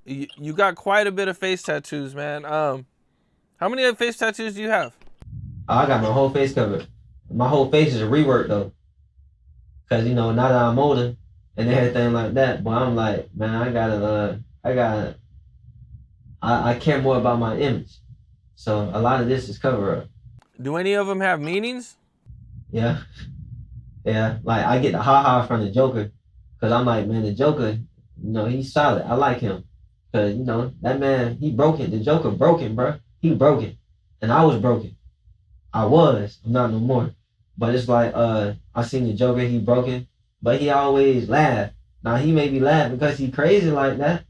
You got quite a bit of face tattoos, man. How many face tattoos do you have? I got my whole face covered. My whole face is a rework though, cause now that I'm older and everything like that, but I'm like, man, I care more about my image. So a lot of this is cover up. Do any of them have meanings? Yeah, yeah. Like I get the ha ha from the Joker, cause I'm like, man, the Joker, he's solid. I like him, cause that man, he broken. The Joker broken, bro. He broken, and I was broken. I was. I'm not no more. But it's like I seen the Joker, he broken, but he always laugh. Now he may be laughing because he crazy like that,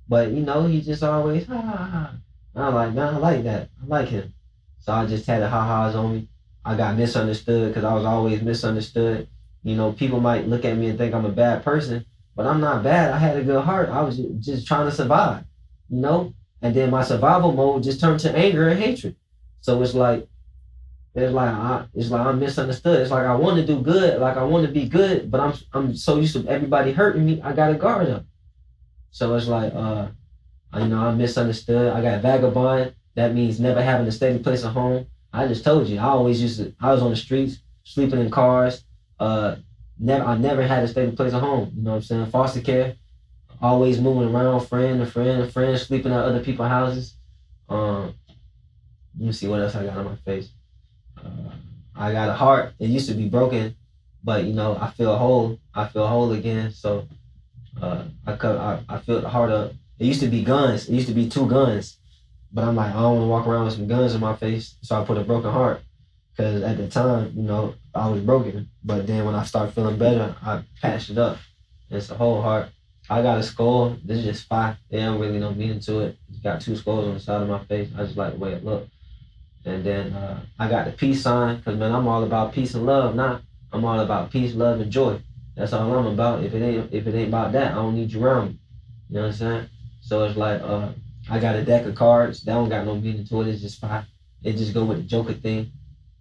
but he just always ha ha ha. And I'm like, man, I like that. I like him. So I just had the ha ha's on me. I got misunderstood because I was always misunderstood. People might look at me and think I'm a bad person, but I'm not bad. I had a good heart. I was just trying to survive, you know? And then my survival mode just turned to anger and hatred. So it's like I'm misunderstood. It's like I want to do good, like I want to be good, but I'm so used to everybody hurting me. I got to guard up. So it's like I'm misunderstood. I got vagabond. That means never having a steady place of home. I just told you. I was on the streets, sleeping in cars. Uh, I never had a steady place of home. You know what I'm saying? Foster care. Always moving around, friend to friend to friend, sleeping at other people's houses. Um, Let me see what else I got on my face. Uh, I got a heart. It used to be broken, but I feel whole. I feel whole again. So I filled the heart up. It used to be guns. It used to be two guns, but I'm like, I don't want to walk around with some guns in my face. So I put a broken heart. Because at the time, I was broken. But then when I start feeling better, I patched it up. It's a whole heart. I got a skull. This is just five. They don't really know meaning to it. It's got two skulls on the side of my face. I just like the way it looked. And then I got the peace sign. Because, man, I'm all about peace and love now. I'm all about peace, love, and joy. That's all I'm about. If it ain't about that, I don't need you around me. You know what I'm saying? So it's like I got a deck of cards. That don't got no meaning to it. It's just five. It just go with the Joker thing.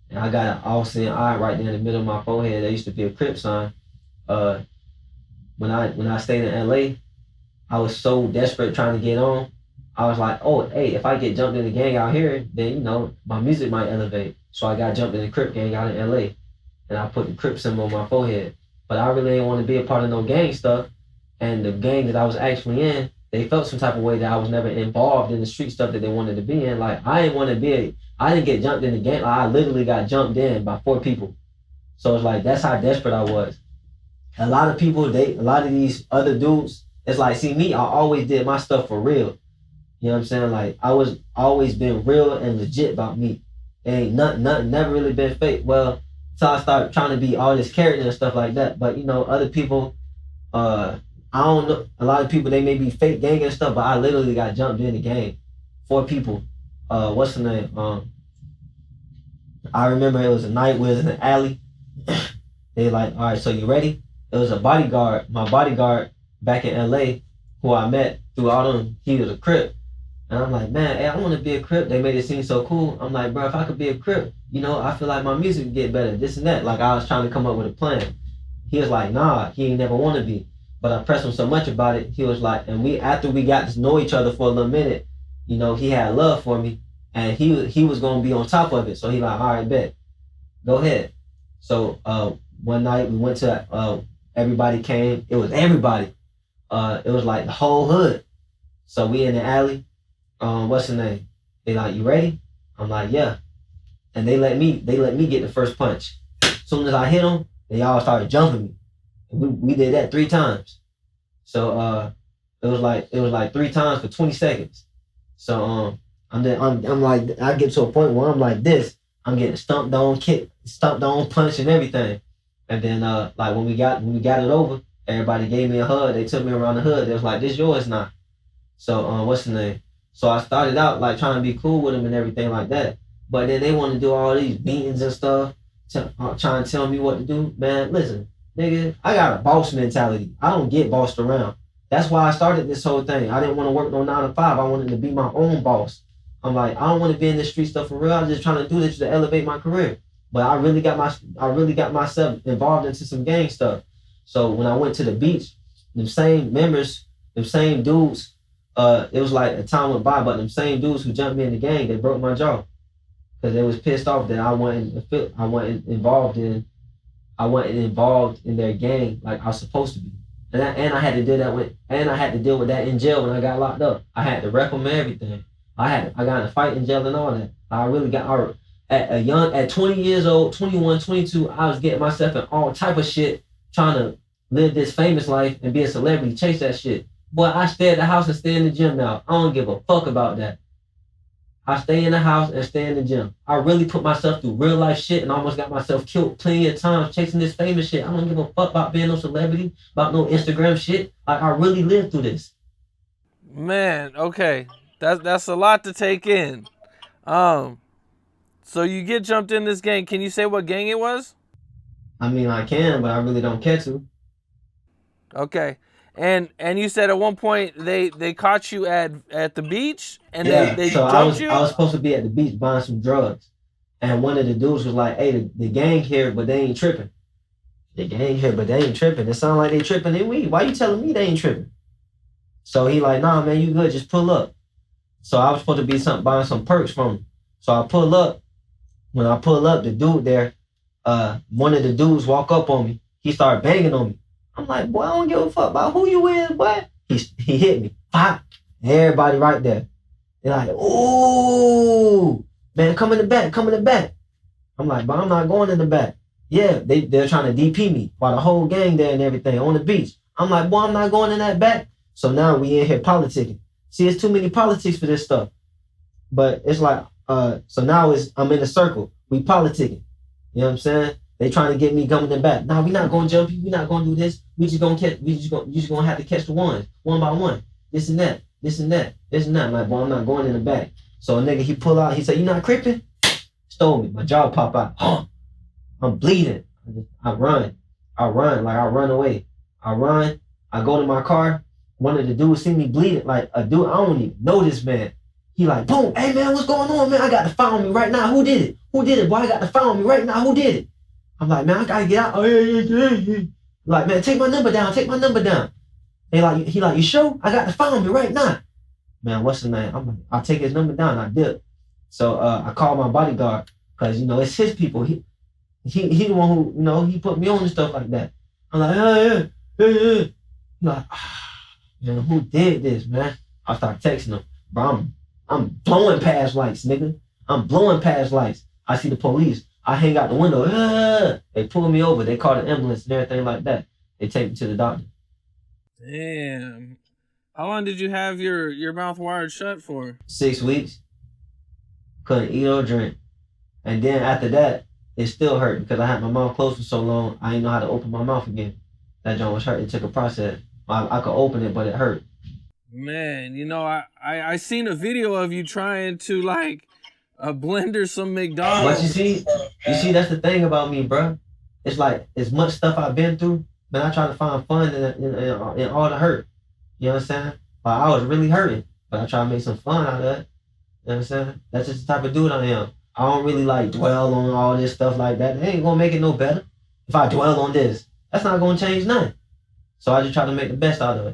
And I got an all-seeing eye right there in the middle of my forehead. That used to be a Crip sign. Uh, when I stayed in LA, I was so desperate trying to get on. I was like, oh, hey, if I get jumped in the gang out here, then my music might elevate. So I got jumped in the Crip gang out in LA, and I put the Crip symbol on my forehead. But I really didn't want to be a part of no gang stuff. And the gang that I was actually in, they felt some type of way that I was never involved in the street stuff that they wanted to be in. Like I didn't want to be. I didn't get jumped in the gang. Like, I literally got jumped in by four people. So it's like that's how desperate I was. A lot of people, a lot of these other dudes, it's like, see me, I always did my stuff for real. You know what I'm saying? Like I was always been real and legit about me. Ain't nothing, never really been fake. Well, until I started trying to be all this character and stuff like that. But other people, uh, I don't know. A lot of people they may be fake gang and stuff, but I literally got jumped in the game. Four people. What's the name? I remember it was a night we was in the alley. They like, all right, so you ready? It was a bodyguard, my bodyguard back in LA, who I met through all them. He was a Crip. And I'm like, man, hey, I want to be a Crip. They made it seem so cool. I'm like, bro, if I could be a Crip, I feel like my music would get better, this and that. Like I was trying to come up with a plan. He was like, nah, he ain't never want to be. But I pressed him so much about it. He was like, and after we got to know each other for a little minute, he had love for me, and he was gonna be on top of it. So he like, all right, bet, go ahead. So one night we went to everybody came. It was everybody. It was like the whole hood. So we in the alley. What's the name? They like, you ready? I'm like, yeah. And they let me get the first punch. As soon as I hit them, they all started jumping me. And we did that three times. So it was like three times for 20 seconds. So I'm like I get to a point where I'm like this. I'm getting stumped on, kicked, stumped on, punched and everything. And then like when we got it over, everybody gave me a hug. They took me around the hood. They was like, this yours now. So what's the name? So I started out like trying to be cool with them and everything like that. But then they want to do all these beatings and stuff, trying to tell me what to do. Man, listen, nigga, I got a boss mentality. I don't get bossed around. That's why I started this whole thing. I didn't want to work no 9 to 5. I wanted to be my own boss. I'm like, I don't want to be in this street stuff for real. I'm just trying to do this to elevate my career. But I really got myself involved into some gang stuff. So when I went to the beach, them same members, them same dudes, it was like a time went by, but them same dudes who jumped me in the gang, they broke my jaw because they was pissed off that I wasn't involved in their gang like I was supposed to be. And I had to deal that with and I had to deal with that in jail when I got locked up. I had to rep them and everything. I got in a fight in jail and all that. I really got at 20 years old, 21, 22, I was getting myself in all type of shit, trying to live this famous life and be a celebrity, chase that shit. Boy, I stay at the house and stay in the gym now. I don't give a fuck about that. I stay in the house and stay in the gym. I really put myself through real life shit and almost got myself killed plenty of times chasing this famous shit. I don't give a fuck about being no celebrity, about no Instagram shit. Like I really lived through this. Man, okay. That's a lot to take in. So you get jumped in this gang. Can you say what gang it was? I mean, I can, but I really don't care to. Okay. And you said at one point they caught you at the beach and Yeah, they so jumped you? I was supposed to be at the beach buying some drugs, and one of the dudes was like, "Hey, the gang here, but they ain't tripping. The gang here, but they ain't tripping. It sound like they tripping in weed. Why you telling me they ain't tripping?" So he like, "Nah, man, you good? Just pull up." So I was supposed to be buying some perks from him. So I pull up. When I pull up, the dude there, one of the dudes walk up on me. He started banging on me. I'm like, boy, I don't give a fuck about who you is, boy. He hit me. Pop. Everybody right there. They're like, ooh, man, come in the back, come in the back. I'm like, but I'm not going in the back. Yeah, they're trying to DP me while the whole gang there and everything on the beach. I'm like, boy, I'm not going in that back. So now we in here politicking. See, it's too many politics for this stuff. But it's like, so now I'm in a circle. We politicking. You know what I'm saying? They trying to get me coming in back. Nah, we not gonna jump you. We not gonna do this. You just gonna have to catch the ones one by one. This and that. This and that. This and that. I'm like, boy, I'm not going in the back. So a nigga he pull out. He said, you not cripping? Stole me. My jaw pop out. I'm bleeding. I run. I run away. I run. I go to my car. One of the dudes see me bleeding. Like a dude, I don't even know this man. He like, boom, hey man, what's going on, man? I got the file on me right now. Who did it? Who did it? Boy, I got the file on me right now. Who did it? I'm like, man, I gotta get out. Oh, yeah. Like, man, take my number down. Take my number down. He like, you sure? I got the file on me right now. Man, what's the name? I'm like, I'll take his number down. I dip. So I called my bodyguard because it's his people. He the one who he put me on and stuff like that. I'm like, yeah. He like, man, who did this, man? I start texting him, bro. I'm blowing past lights, nigga. I'm blowing past lights. I see the police. I hang out the window. They pull me over. They call the ambulance and everything like that. They take me to the doctor. Damn. How long did you have your mouth wired shut for? 6 weeks. Couldn't eat or drink. And then after that, it still hurt because I had my mouth closed for so long. I didn't know how to open my mouth again. That joint was hurt. It took a process. I could open it, but it hurt. Man, I seen a video of you trying to blender some McDonald's. But you see, that's the thing about me, bro. It's like as much stuff I've been through, man. I try to find fun in all the hurt. You know what I'm saying? Like, I was really hurting, but I try to make some fun out of it. You know what I'm saying? That's just the type of dude I am. I don't really dwell on all this stuff like that. It ain't gonna make it no better. If I dwell on this, that's not gonna change nothing. So I just try to make the best out of it.